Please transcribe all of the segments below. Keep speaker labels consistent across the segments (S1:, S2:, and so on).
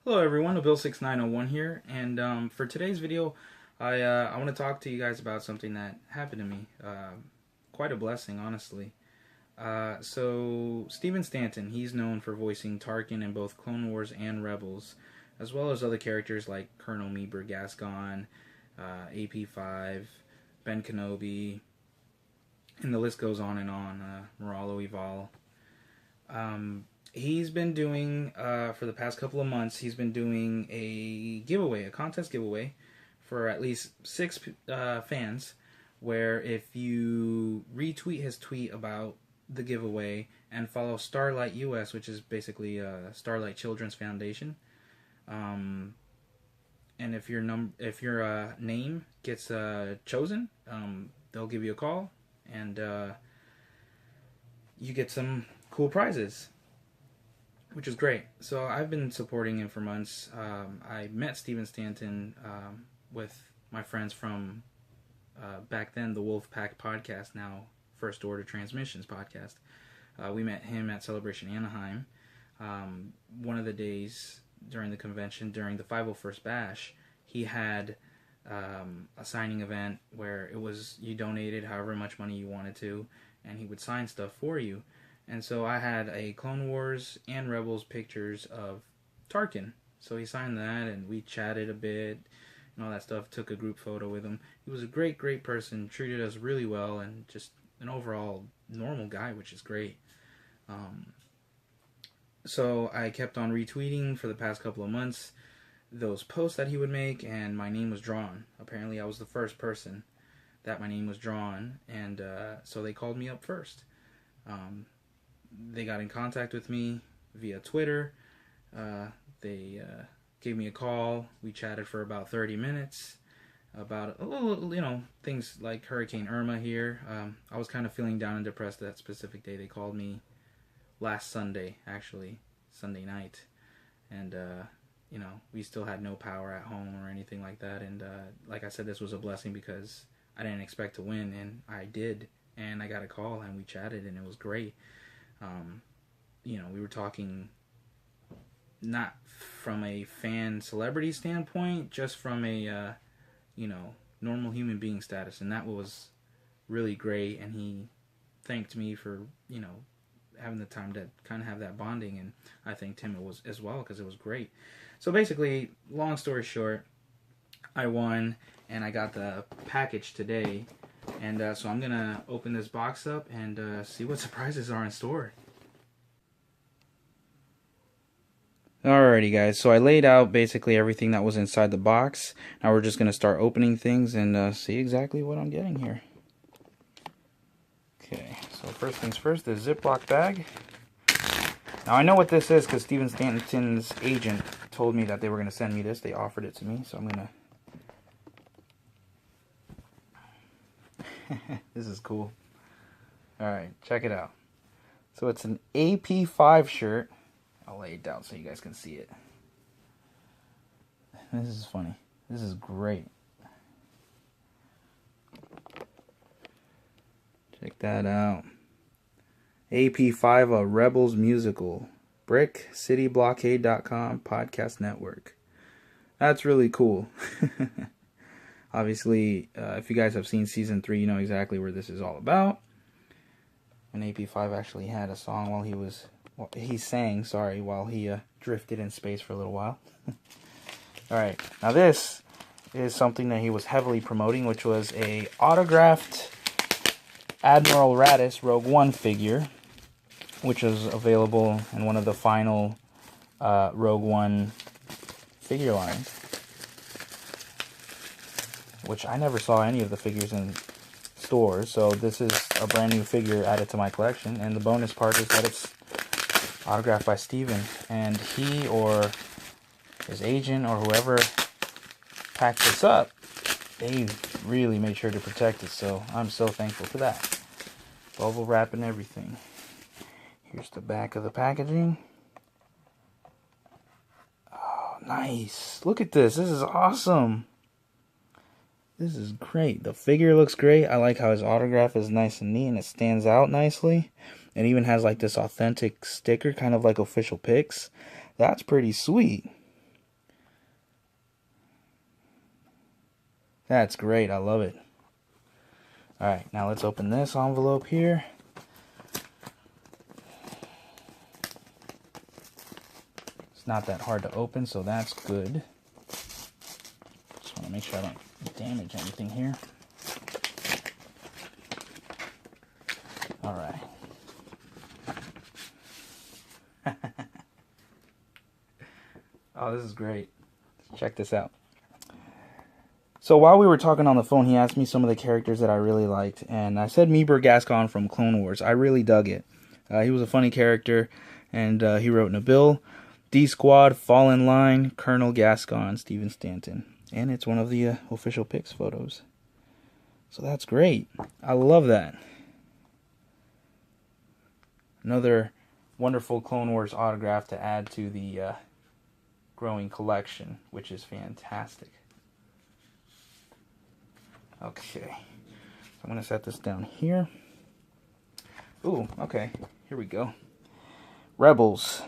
S1: Hello everyone, Bill6901 here, and for today's video, I want to talk to you guys about something that happened to me. Quite a blessing, honestly. So Steven Stanton, he's known for voicing Tarkin in both Clone Wars and Rebels, as well as other characters like Colonel Meeber Gascon, AP5, Ben Kenobi, and the list goes on and on. Moralo Eval. He's been doing, for the past couple of months, he's been doing a giveaway, a contest giveaway, for at least 6 fans, where if you retweet his tweet about the giveaway and follow Starlight US, which is basically Starlight Children's Foundation, and if your name gets chosen, they'll give you a call, and you get some cool prizes, which is great. So I've been supporting him for months. I met Steven Stanton with my friends from back then the Wolfpack podcast, now First Order Transmissions podcast. We met him at Celebration Anaheim. One of the days during the convention, during the 501st Bash, he had a signing event where it was you donated however much money you wanted to, and he would sign stuff for you. And so I had a Clone Wars and Rebels pictures of Tarkin. So he signed that, and we chatted a bit and all that stuff. Took a group photo with him. He was a great, great person. Treated us really well, and just an overall normal guy, which is great. So I kept on retweeting for the past couple of months those posts that he would make, and my name was drawn. Apparently I was the first person that my name was drawn, and so they called me up first. They got in contact with me via Twitter. They gave me a call. We chatted for about 30 minutes about a little, things like Hurricane Irma here. I was kind of feeling down and depressed that specific day. They called me last Sunday, actually, Sunday night. And, we still had no power at home or anything like that. And like I said, this was a blessing because I didn't expect to win, and I did. And I got a call, and we chatted, and it was great. We were talking not from a fan celebrity standpoint, just from a, normal human being status. And that was really great. And he thanked me for, having the time to kind of have that bonding. And I thanked him as well because it was great. So basically, long story short, I won, and I got the package today. And so I'm going to open this box up and see what surprises are in store. Alrighty guys, so I laid out basically everything that was inside the box. Now we're just going to start opening things and see exactly what I'm getting here. Okay, so first things first, the Ziploc bag. Now I know what this is because Steven Stanton's agent told me that they were going to send me this. They offered it to me, so I'm going to... This is cool. Alright, check it out. So it's an AP5 shirt. I'll lay it down so you guys can see it. This is funny. This is great. Check that out. AP5, a Rebels musical. BrickCityBlockade.com podcast network. That's really cool. Obviously, if you guys have seen season 3, you know exactly where this is all about. And AP5 actually had a song while he sang while he drifted in space for a little while. Alright, now this is something that he was heavily promoting, which was a autographed Admiral Raddus Rogue One figure, which is available in one of the final Rogue One figure lines, which I never saw any of the figures in stores, so this is a brand new figure added to my collection. And the bonus part is that it's autographed by Steven, and he or his agent or whoever packed this up, they really made sure to protect it, so I'm so thankful for that. Bubble wrap and everything. Here's the back of the packaging. Oh, nice. Look at this. This is awesome. This is great. The figure looks great. I like how his autograph is nice and neat, and it stands out nicely. It even has like this authentic sticker, kind of like official pics. That's pretty sweet. That's great. I love it. Alright, now let's open this envelope here. It's not that hard to open, so that's good. Just want to make sure I don't damage anything here. Alright. Oh, this is great. Check this out. So while we were talking on the phone, he asked me some of the characters that I really liked, and I said Meeber Gascon from Clone Wars. I really dug it. He was a funny character, and he wrote Nabil, D-Squad, Fall in Line, Colonel Gascon, Steven Stanton. And it's one of the official Pix photos. So that's great. I love that. Another wonderful Clone Wars autograph to add to the growing collection, which is fantastic. Okay, so I'm going to set this down here. Ooh, okay, here we go. Rebels.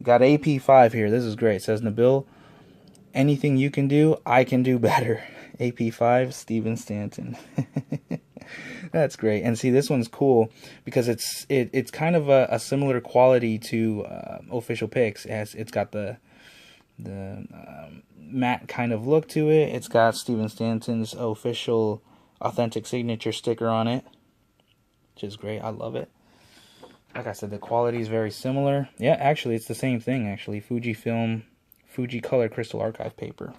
S1: Got AP5 here. This is great. It says, Nabil, anything you can do, I can do better. AP5, Steven Stanton. That's great. And see, this one's cool because it's kind of a similar quality to official Pix. It's got the matte kind of look to it. It's got Steven Stanton's official authentic signature sticker on it, which is great. I love it. Like I said, the quality is very similar. Yeah, actually, it's the same thing, actually. Fujifilm, Fujicolor Crystal Archive paper.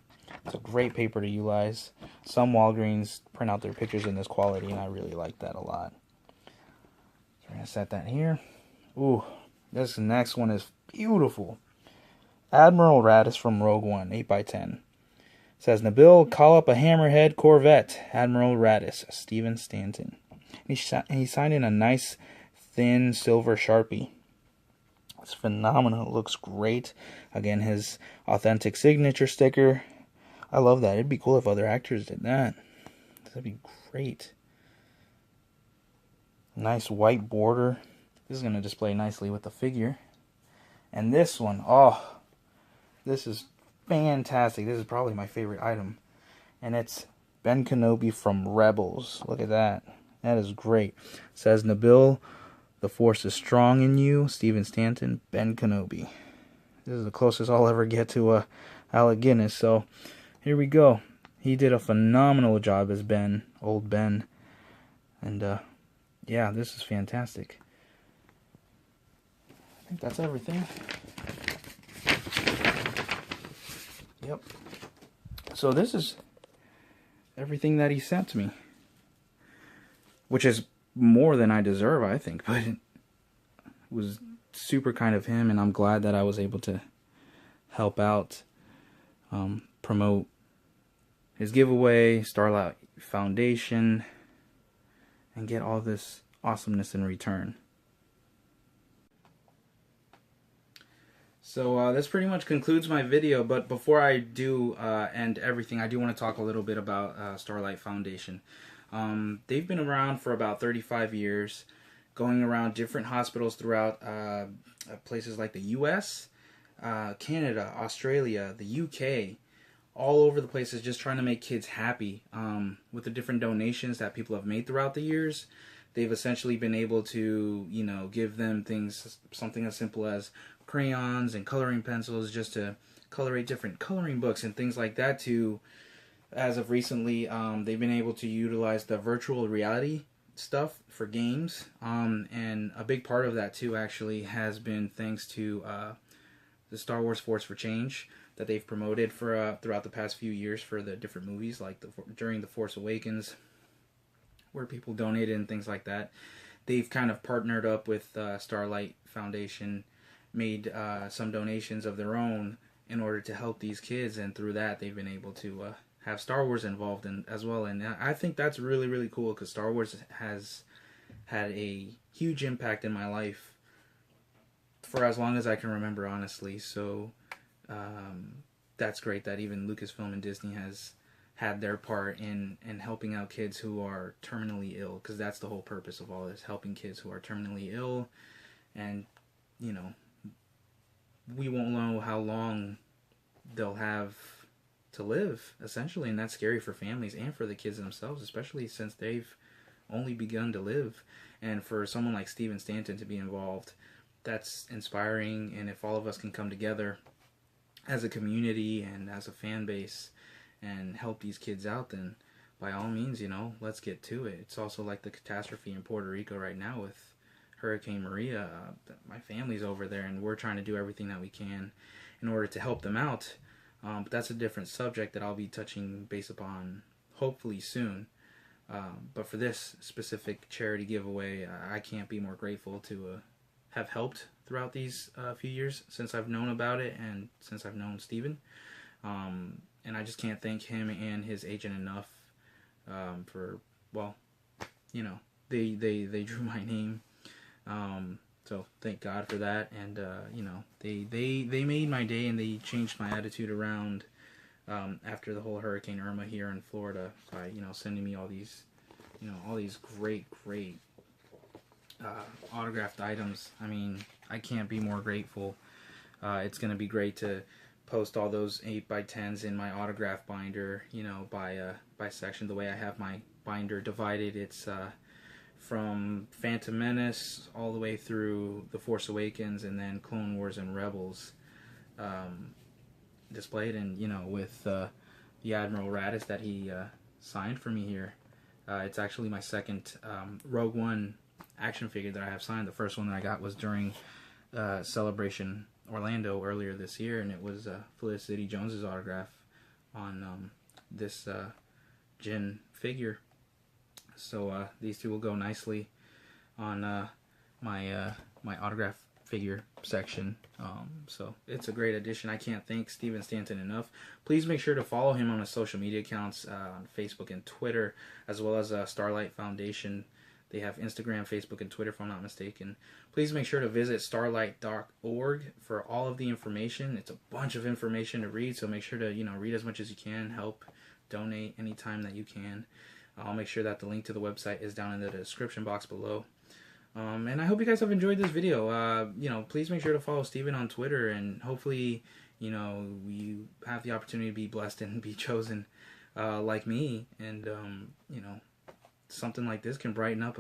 S1: It's a great paper to utilize. Some Walgreens print out their pictures in this quality, and I really like that a lot. So we're going to set that here. Ooh, this next one is beautiful. Admiral Raddus from Rogue One, 8x10. It says, Nabil, call up a Hammerhead Corvette. Admiral Raddus, Steven Stanton. He signed in a nice, thin silver Sharpie. It's phenomenal. It looks great. Again, his authentic signature sticker. I love that. It'd be cool if other actors did that. That'd be great. Nice white border. This is going to display nicely with the figure. And this one, oh, this is fantastic. This is probably my favorite item. And it's Ben Kenobi from Rebels. Look at that. That is great. It says, Nabil, the Force is strong in you. Steven Stanton, Ben Kenobi. This is the closest I'll ever get to Alec Guinness. So here we go. He did a phenomenal job as Ben, old Ben. And yeah, this is fantastic. I think that's everything. Yep. So this is everything that he sent to me, which is more than I deserve, I think, but it was super kind of him, and I'm glad that I was able to help out, promote his giveaway, Starlight Foundation, and get all this awesomeness in return. So this pretty much concludes my video, but before I do end everything, I do want to talk a little bit about Starlight Foundation. They've been around for about 35 years, going around different hospitals throughout places like the US, Canada, Australia, the UK, all over the places, just trying to make kids happy. With the different donations that people have made throughout the years, they've essentially been able to, you know, give them things, something as simple as crayons and coloring pencils, just to colorate different coloring books and things like that, to, as of recently, they've been able to utilize the virtual reality stuff for games, and a big part of that too actually has been thanks to the Star Wars Force for Change that they've promoted for throughout the past few years for the different movies, like during The Force Awakens, where people donated and things like that. They've kind of partnered up with Starlight Foundation, made some donations of their own in order to help these kids, and through that they've been able to have Star Wars involved in as well. And I think that's really, really cool, because Star Wars has had a huge impact in my life for as long as I can remember, honestly. So that's great that even Lucasfilm and Disney has had their part in helping out kids who are terminally ill, because that's the whole purpose of all this, helping kids who are terminally ill. And, you know, we won't know how long they'll have to live, essentially, and that's scary for families and for the kids themselves, especially since they've only begun to live. And for someone like Steven Stanton to be involved, that's inspiring. And if all of us can come together as a community and as a fan base and help these kids out, then by all means, let's get to it. It's also like the catastrophe in Puerto Rico right now with Hurricane Maria. My family's over there, and we're trying to do everything that we can in order to help them out. But that's a different subject that I'll be touching base upon hopefully soon. But for this specific charity giveaway, I can't be more grateful to have helped throughout these few years since I've known about it and since I've known Steven. And I just can't thank him and his agent enough for, well, they drew my name. So thank God for that. And, they made my day, and they changed my attitude around after the whole Hurricane Irma here in Florida by, sending me all these great autographed items. I mean, I can't be more grateful. It's going to be great to post all those 8x10s in my autograph binder, by section. The way I have my binder divided, it's from Phantom Menace all the way through The Force Awakens, and then Clone Wars and Rebels displayed, and with the Admiral Raddus that he signed for me here. It's actually my second Rogue One action figure that I have signed. The first one that I got was during Celebration Orlando earlier this year, and it was Felicity Jones's autograph on this Jyn figure. So these two will go nicely on my autograph figure section. So it's a great addition. I can't thank Steven Stanton enough. Please make sure to follow him on his social media accounts on Facebook and Twitter, as well as Starlight Foundation. They have Instagram, Facebook, and Twitter, if I'm not mistaken. Please make sure to visit starlight.org for all of the information. It's a bunch of information to read, so make sure to read as much as you can. Help donate anytime that you can. I'll make sure that the link to the website is down in the description box below. And I hope you guys have enjoyed this video. Please make sure to follow Steven on Twitter, and hopefully, you have the opportunity to be blessed and be chosen like me. And, something like this can brighten up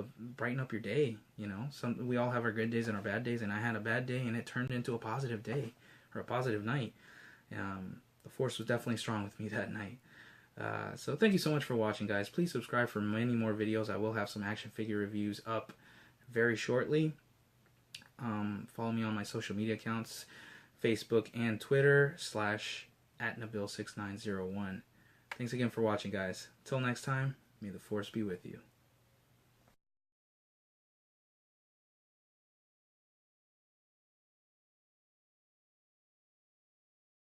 S1: your day. We all have our good days and our bad days, and I had a bad day, and it turned into a positive day, or a positive night. The force was definitely strong with me that night. So thank you so much for watching, guys. Please subscribe for many more videos. I will have some action figure reviews up very shortly. Follow me on my social media accounts, Facebook and Twitter, /@Nabil6901. Thanks again for watching, guys. Till next time, may the force be with you.